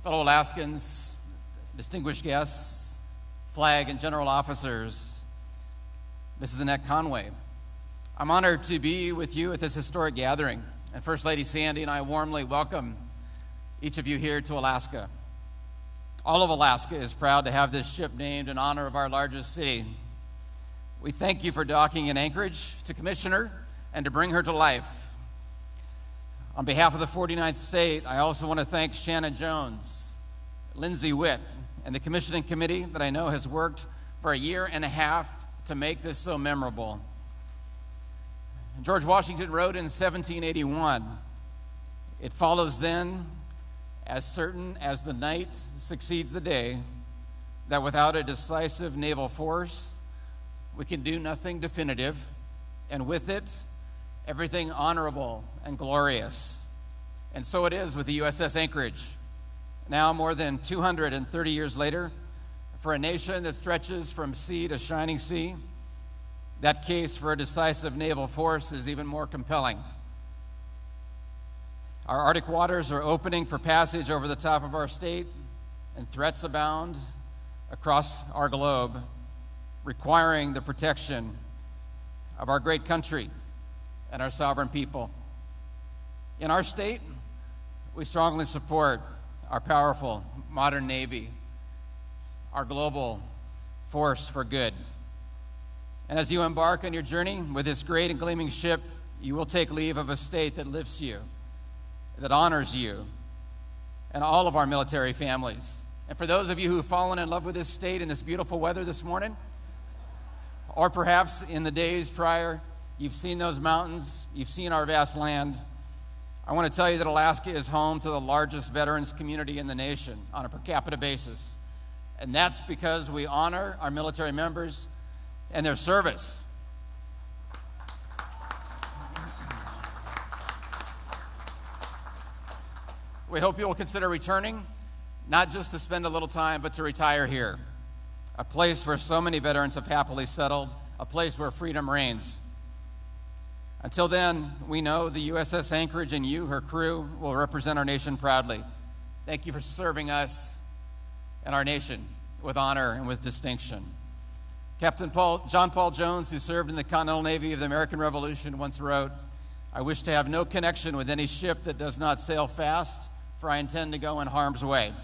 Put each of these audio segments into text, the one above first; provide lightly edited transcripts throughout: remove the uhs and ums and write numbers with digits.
Fellow Alaskans, distinguished guests, flag and general officers, Mrs. Annette Conway, I'm honored to be with you at this historic gathering, and First Lady Sandy and I warmly welcome each of you here to Alaska. All of Alaska is proud to have this ship named in honor of our largest city. We thank you for docking in Anchorage to commission her and to bring her to life. On behalf of the 49th state, I also want to thank Shannon Jones, Lindsay Witt, and the commissioning committee that I know has worked for a year and a half to make this so memorable. George Washington wrote in 1781, "It follows then, as certain as the night succeeds the day, that without a decisive naval force, we can do nothing definitive, and with it, everything honorable and glorious." And so it is with the USS Anchorage. Now, more than 230 years later, for a nation that stretches from sea to shining sea, that case for a decisive naval force is even more compelling. Our Arctic waters are opening for passage over the top of our state, and threats abound across our globe, requiring the protection of our great country and our sovereign people. In our state, we strongly support our powerful modern Navy, our global force for good. And as you embark on your journey with this great and gleaming ship, you will take leave of a state that lifts you, that honors you, and all of our military families. And for those of you who have fallen in love with this state in this beautiful weather this morning, or perhaps in the days prior, you've seen those mountains, you've seen our vast land, I want to tell you that Alaska is home to the largest veterans community in the nation on a per capita basis. And that's because we honor our military members and their service. We hope you will consider returning, not just to spend a little time, but to retire here, a place where so many veterans have happily settled, a place where freedom reigns. Until then, we know the USS Anchorage and you, her crew, will represent our nation proudly. Thank you for serving us and our nation with honor and with distinction. Captain John Paul Jones, who served in the Continental Navy of the American Revolution, once wrote, "I wish to have no connection with any ship that does not sail fast, for I intend to go in harm's way."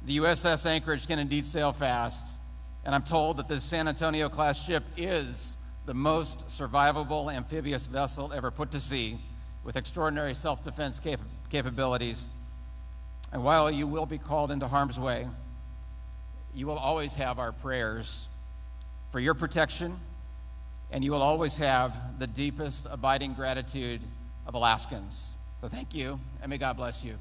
The USS Anchorage can indeed sail fast, and I'm told that this San Antonio-class ship is the most survivable amphibious vessel ever put to sea, with extraordinary self-defense capabilities. And while you will be called into harm's way, you will always have our prayers for your protection, and you will always have the deepest abiding gratitude of Alaskans. So thank you, and may God bless you.